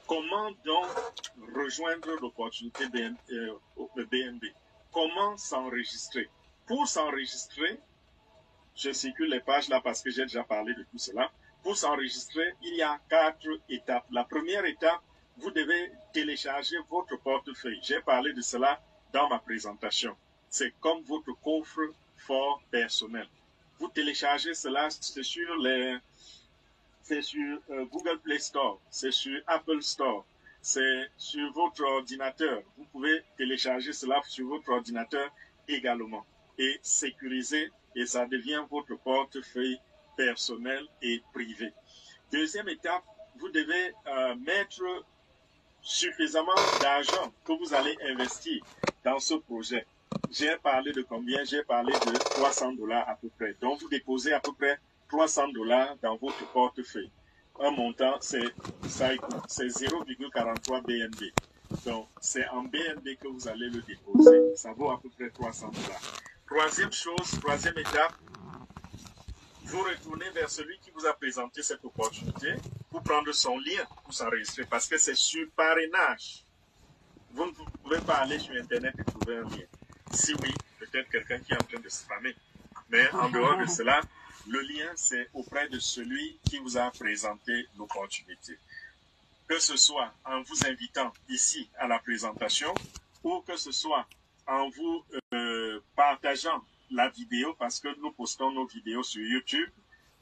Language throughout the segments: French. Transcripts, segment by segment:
Comment donc rejoindre l'opportunité BNB? Comment s'enregistrer? Pour s'enregistrer, je circule les pages là parce que j'ai déjà parlé de tout cela. Pour s'enregistrer, il y a 4 étapes. La première étape, vous devez télécharger votre portefeuille. J'ai parlé de cela dans ma présentation. C'est comme votre coffre-fort personnel. Vous téléchargez cela, c'est sur Google Play Store, c'est sur Apple Store, c'est sur votre ordinateur. Vous pouvez télécharger cela sur votre ordinateur également et sécuriser, et ça devient votre portefeuille personnel et privé. Deuxième étape, vous devez mettre suffisamment d'argent que vous allez investir dans ce projet. J'ai parlé de combien? J'ai parlé de $300 à peu près. Donc, vous déposez à peu près $300 dans votre portefeuille. Un montant, c'est 0,43 BNB. Donc, c'est en BNB que vous allez le déposer. Ça vaut à peu près $300. Troisième étape, vous retournez vers celui qui vous a présenté cette opportunité pour prendre son lien pour s'enregistrer parce que c'est sur parrainage. Vous ne pouvez pas aller sur Internet et trouver un lien. Si oui, peut-être quelqu'un qui est en train de spammer. Mais en dehors de cela, le lien, c'est auprès de celui qui vous a présenté l'opportunité. Que ce soit en vous invitant ici à la présentation ou que ce soit en vous partageant la vidéo parce que nous postons nos vidéos sur YouTube,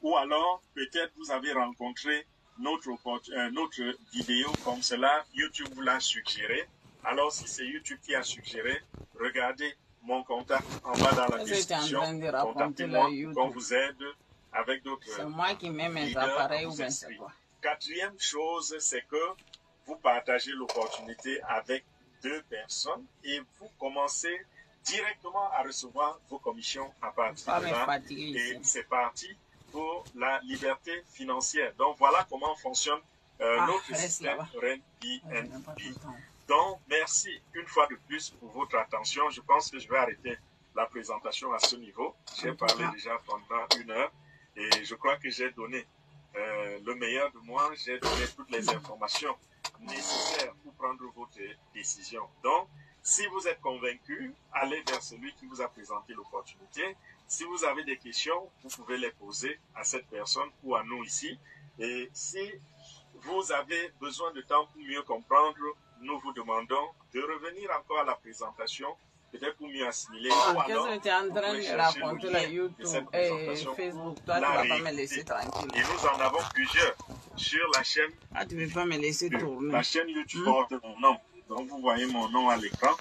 ou alors peut-être vous avez rencontré notre vidéo comme cela, YouTube vous l'a suggéré. Alors si c'est YouTube qui a suggéré, regardez mon contact en bas dans la description, contactez-moi pour qu'on vous aide avec d'autres C'est moi qui mets mes appareils ou bien c'est quoi? Quatrième chose, c'est que vous partagez l'opportunité avec 2 personnes et vous commencez directement à recevoir vos commissions à partir de là. Et c'est parti pour la liberté financière. Donc, voilà comment fonctionne notre système RENBNB. Donc, merci une fois de plus pour votre attention. Je pense que je vais arrêter la présentation à ce niveau. J'ai parlé déjà pendant 1 heure et je crois que j'ai donné le meilleur de moi. J'ai donné toutes les informations nécessaires pour prendre votre décision. Donc, si vous êtes convaincu, allez vers celui qui vous a présenté l'opportunité. Si vous avez des questions, vous pouvez les poser à cette personne ou à nous ici. Et si vous avez besoin de temps pour mieux comprendre, nous vous demandons de revenir encore à la présentation, peut-être pour mieux assimiler. Qu'est-ce que tu es en train de raconter là, YouTube et Facebook? Toi, tu ne vas pas me laisser tranquille. Et nous en avons plusieurs sur la chaîne. Ah, tu ne veux pas me laisser tourner. La chaîne YouTube porte mon nom. Donc, vous voyez mon nom à l'écran.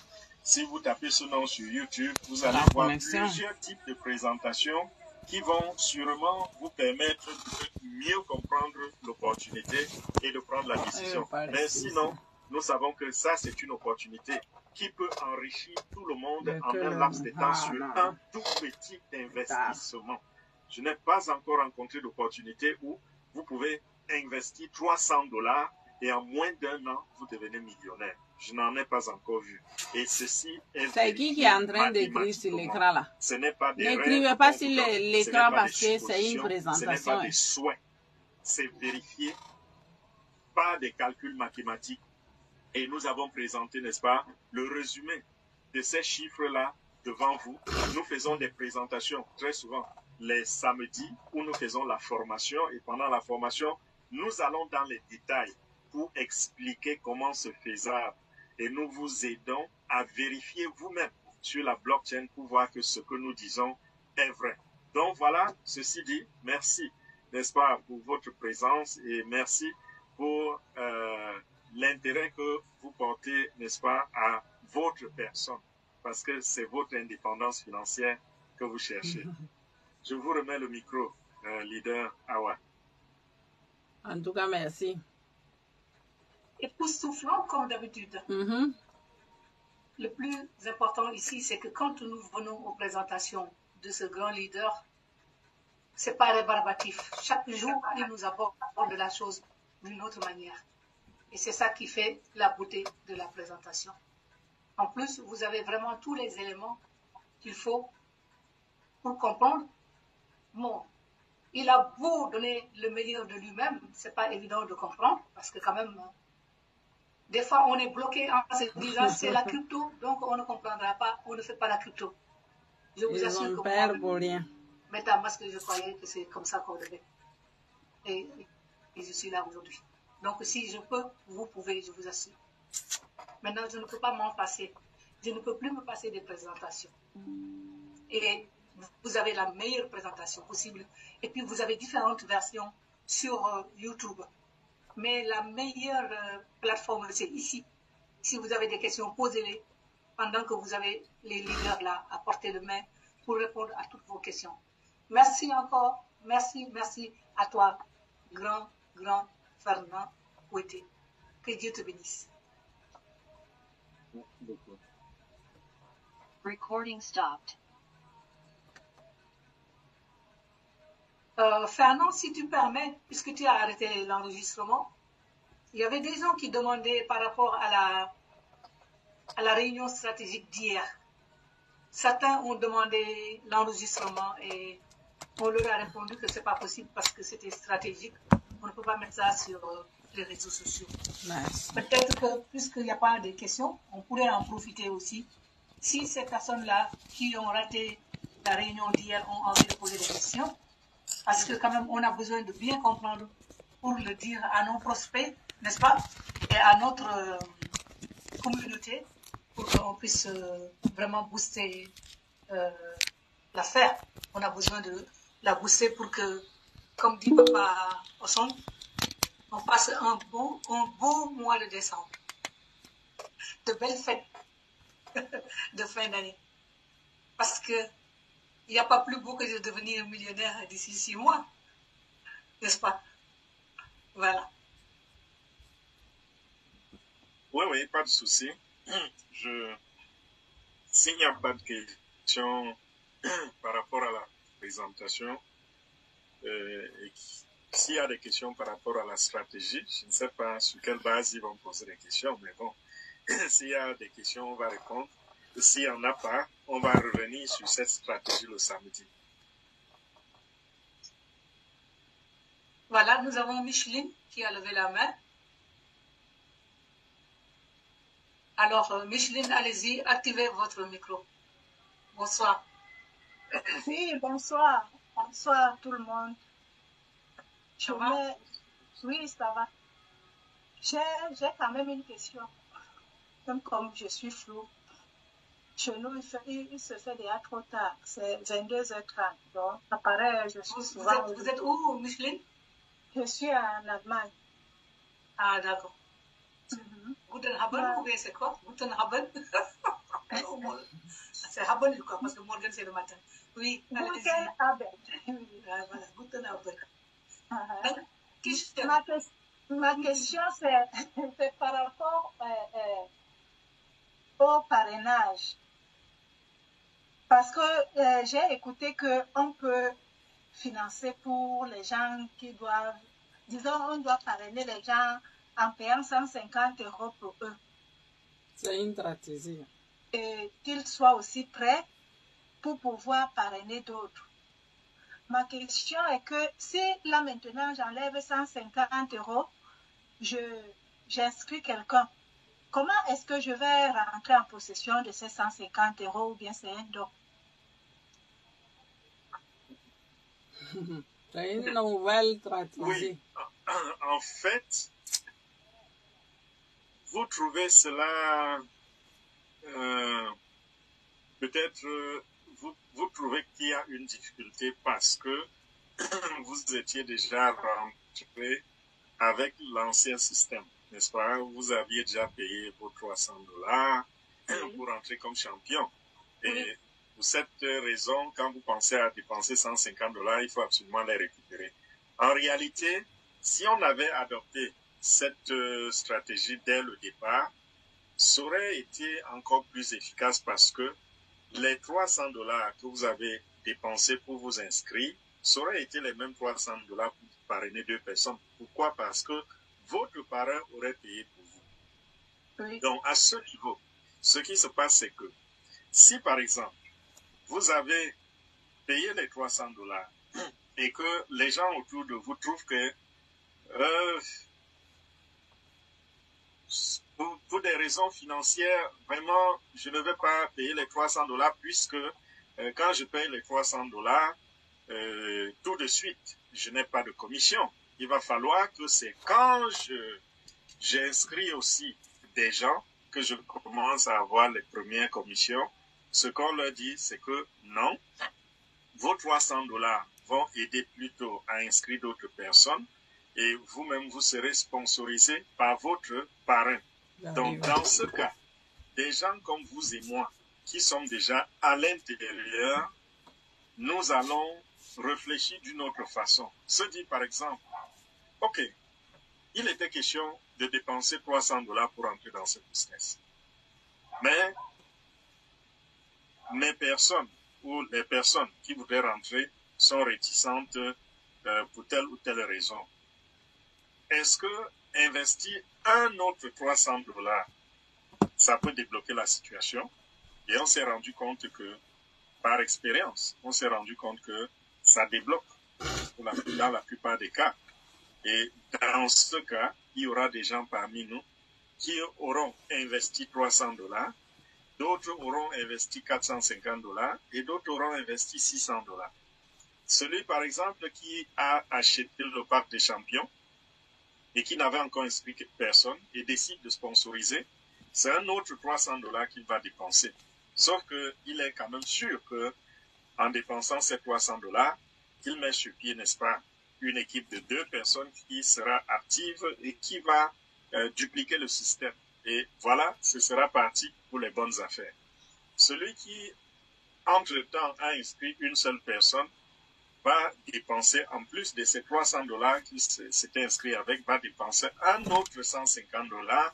Si vous tapez ce nom sur YouTube, vous allez voir plusieurs types de présentations qui vont sûrement vous permettre de mieux comprendre l'opportunité et de prendre la décision. Mais sinon, nous savons que ça, c'est une opportunité qui peut enrichir tout le monde en un laps de temps sur un tout petit investissement. Je n'ai pas encore rencontré d'opportunité où vous pouvez investir $300 et en moins d'1 an, vous devenez millionnaire. Je n'en ai pas encore vu. Et ceci est... C'est qui est en train d'écrire sur l'écran là? Ce n'est pas des n'écrivez pas sur l'écran parce que c'est une présentation. Ce n'est pas des souhaits. C'est vérifié par des calculs mathématiques. Et nous avons présenté, n'est-ce pas, le résumé de ces chiffres-là devant vous. Nous faisons des présentations très souvent les samedis où nous faisons la formation. Et pendant la formation, nous allons dans les détails pour expliquer comment c'est faisable. Et nous vous aidons à vérifier vous-même sur la blockchain pour voir que ce que nous disons est vrai. Donc voilà, ceci dit, merci, n'est-ce pas, pour votre présence et merci pour l'intérêt que vous portez, n'est-ce pas, à votre personne, parce que c'est votre indépendance financière que vous cherchez. Je vous remets le micro, leader Awa. En tout cas, merci. Époustouflant comme d'habitude. Le plus important ici, c'est que quand nous venons aux présentations de ce grand leader, c'est pas rébarbatif. Chaque jour, il nous aborde la chose d'une autre manière. Et c'est ça qui fait la beauté de la présentation. En plus, vous avez vraiment tous les éléments qu'il faut pour comprendre. Bon, il a beau donner le meilleur de lui-même, c'est pas évident de comprendre, parce que quand même, Des fois, on est bloqué en se disant c'est la crypto, donc on ne comprendra pas, on ne fait pas la crypto. Je vous assure que moi, MetaMask, je croyais que c'est comme ça qu'on devait. Et je suis là aujourd'hui. Donc, si je peux, vous pouvez, je vous assure. Maintenant, je ne peux pas m'en passer. Je ne peux plus me passer des présentations. Et vous avez la meilleure présentation possible. Et puis, vous avez différentes versions sur YouTube. Mais la meilleure plateforme, c'est ici. Si vous avez des questions, posez-les pendant que vous avez les leaders là à portée de main pour répondre à toutes vos questions. Merci encore. Merci à toi, grand Fernand Ouetté. Que Dieu te bénisse. Recording stopped. Fernand, si tu permets, puisque tu as arrêté l'enregistrement, il y avait des gens qui demandaient par rapport à la réunion stratégique d'hier. Certains ont demandé l'enregistrement et on leur a répondu que ce n'est pas possible parce que c'était stratégique. On ne peut pas mettre ça sur les réseaux sociaux. Nice. Peut-être que, puisqu'il n'y a pas de questions, on pourrait en profiter aussi. Si ces personnes-là qui ont raté la réunion d'hier ont envie de poser des questions, parce que quand même, on a besoin de bien comprendre pour le dire à nos prospects, n'est-ce pas, et à notre communauté, pour qu'on puisse vraiment booster l'affaire. On a besoin de la booster pour que, comme dit Papa Osson, on passe un beau mois de décembre. De belles fêtes de fin d'année. Parce que il n'y a pas plus beau que de devenir millionnaire d'ici 6 mois. N'est-ce pas? Voilà. Oui, pas de souci. S'il n'y a pas de questions par rapport à la présentation, et s'il y a des questions par rapport à la stratégie, je ne sais pas sur quelle base ils vont poser des questions, mais bon, s'il y a des questions, on va répondre. S'il n'y en a pas, on va revenir sur cette stratégie le samedi. Voilà, nous avons Micheline qui a levé la main. Alors, Micheline, allez-y, activez votre micro. Bonsoir. Oui, bonsoir. Bonsoir tout le monde. Oui, ça va. J'ai quand même une question. Même comme je suis floue. Chez nous, il se fait déjà trop tard. C'est 22h30. Donc, pareil, je suis souvent... Vous êtes où, Micheline? Je suis en Allemagne. Ah, d'accord. Guten Abend, ou bien c'est quoi? Guten Abend. C'est Abend, je crois, parce que Morgan, c'est le matin. Oui, Guten Abend. Voilà, Guten Abend. Ma question, c'est par rapport au parrainage. Parce que j'ai écouté qu'on peut financer pour les gens qui doivent, disons, on doit parrainer les gens en payant 150 € pour eux. C'est une stratégie. Et qu'ils soient aussi prêts pour pouvoir parrainer d'autres. Ma question est que si là maintenant j'enlève 150 €, j'inscris quelqu'un, comment est-ce que je vais rentrer en possession de ces 150 € ou bien c'est un don? C'est une nouvelle stratégie. Oui, en fait, vous trouvez cela peut-être vous trouvez qu'il y a une difficulté parce que vous étiez déjà rentré avec l'ancien système, n'est-ce pas? Vous aviez déjà payé vos $300 pour entrer comme champion. Et pour cette raison, quand vous pensez à dépenser 150 $, il faut absolument les récupérer. En réalité, si on avait adopté cette stratégie dès le départ, ça aurait été encore plus efficace parce que les 300 $ que vous avez dépensés pour vous inscrire, ça aurait été les mêmes 300 $ pour parrainer 2 personnes. Pourquoi? Parce que votre parrain aurait payé pour vous. Oui. Donc, à ce niveau, ce qui se passe, c'est que si, par exemple, vous avez payé les 300 $ et que les gens autour de vous trouvent que pour des raisons financières, vraiment, je ne vais pas payer les $300 puisque quand je paye les $300, tout de suite, je n'ai pas de commission. Il va falloir que c'est quand j'inscris aussi des gens que je commence à avoir les premières commissions. Ce qu'on leur dit, c'est que non, vos $300 vont aider plutôt à inscrire d'autres personnes et vous-même, vous serez sponsorisé par votre parrain. Donc, dans ce cas, des gens comme vous et moi, qui sommes déjà à l'intérieur, nous allons réfléchir d'une autre façon. Se dit par exemple, ok, il était question de dépenser $300 pour entrer dans ce business. Mais mes personnes ou les personnes qui voudraient rentrer sont réticentes pour telle ou telle raison. Est-ce que investir un autre $300, ça peut débloquer la situation? Et on s'est rendu compte que, par expérience, on s'est rendu compte que ça débloque dans la plupart des cas. Et dans ce cas, il y aura des gens parmi nous qui auront investi $300, d'autres auront investi $450 et d'autres auront investi $600. Celui, par exemple, qui a acheté le Parc des Champions et qui n'avait encore inscrit personne et décide de sponsoriser, c'est un autre $300 qu'il va dépenser. Sauf qu'il est quand même sûr qu'en dépensant ces $300, qu'il met sur pied, n'est-ce pas, une équipe de 2 personnes qui sera active et qui va dupliquer le système. Et voilà, ce sera parti pour les bonnes affaires. Celui qui, entre-temps, a inscrit une seule personne, va dépenser, en plus de ces $300 qu'il s'était inscrit avec, va dépenser un autre $150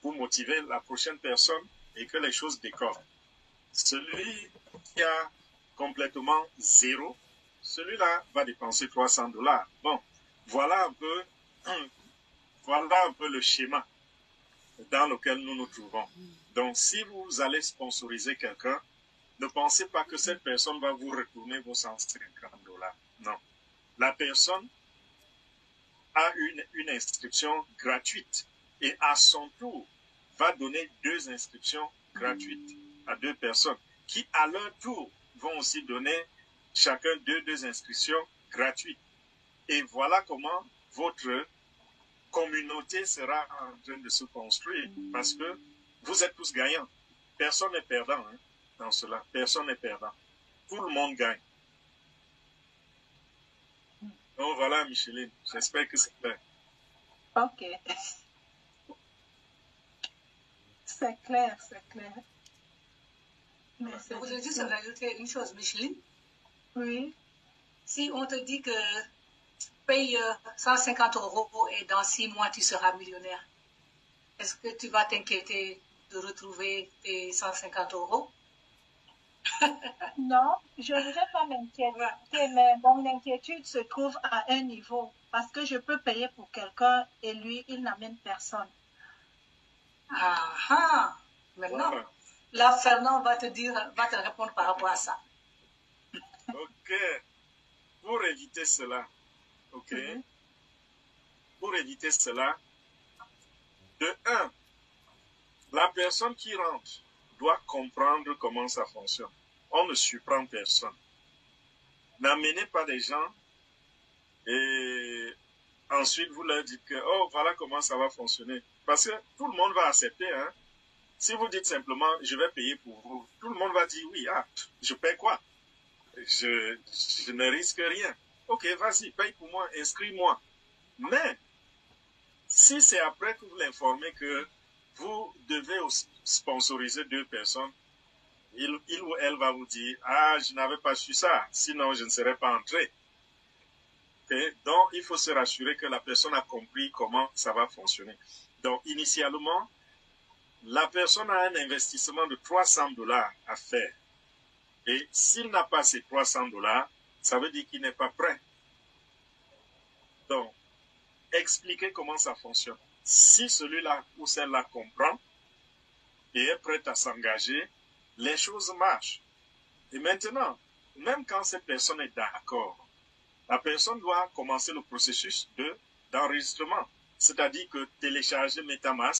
pour motiver la prochaine personne et que les choses décollent. Celui qui a complètement zéro, celui-là va dépenser $300. Bon, voilà un peu le schéma dans lequel nous nous trouvons. Donc, si vous allez sponsoriser quelqu'un, ne pensez pas que cette personne va vous retourner vos $150. Non. La personne a une inscription gratuite et à son tour va donner 2 inscriptions gratuites à 2 personnes qui, à leur tour, vont aussi donner chacun 2 inscriptions gratuites. Et voilà comment votre communauté sera en train de se construire parce que vous êtes tous gagnants. Personne n'est perdant dans cela. Personne n'est perdant. Tout le monde gagne. Donc voilà, Micheline. J'espère que c'est clair. Ok. C'est clair, c'est clair. Je voudrais juste rajouter une chose, Micheline. Oui. Si on te dit que paye 150 € et dans 6 mois tu seras millionnaire, est-ce que tu vas t'inquiéter de retrouver tes 150 €? Non, je ne vais pas m'inquiéter, mais mon inquiétude se trouve à un niveau parce que je peux payer pour quelqu'un et lui, il n'amène personne. Ah, maintenant, là, Fernand va te répondre par rapport à ça. Ok. Pour éviter cela, pour éviter cela, de 1, la personne qui rentre doit comprendre comment ça fonctionne. On ne surprend personne. N'amenez pas des gens et ensuite vous leur dites que, oh, voilà comment ça va fonctionner. Parce que tout le monde va accepter. Si vous dites simplement, je vais payer pour vous, tout le monde va dire, oui, je paye quoi? Je ne risque rien. Ok, vas-y, paye pour moi, inscris-moi. Mais, si c'est après que vous l'informez que vous devez sponsoriser 2 personnes, il ou elle va vous dire, je n'avais pas su ça, sinon je ne serais pas entré. Okay? Donc, il faut se rassurer que la personne a compris comment ça va fonctionner. Donc, initialement, la personne a un investissement de $300 à faire. Et s'il n'a pas ces $300, ça veut dire qu'il n'est pas prêt. Donc, expliquez comment ça fonctionne. Si celui-là ou celle-là comprend et est prêt à s'engager, les choses marchent. Et maintenant, même quand cette personne est d'accord, la personne doit commencer le processus d'enregistrement. C'est-à-dire que télécharger MetaMask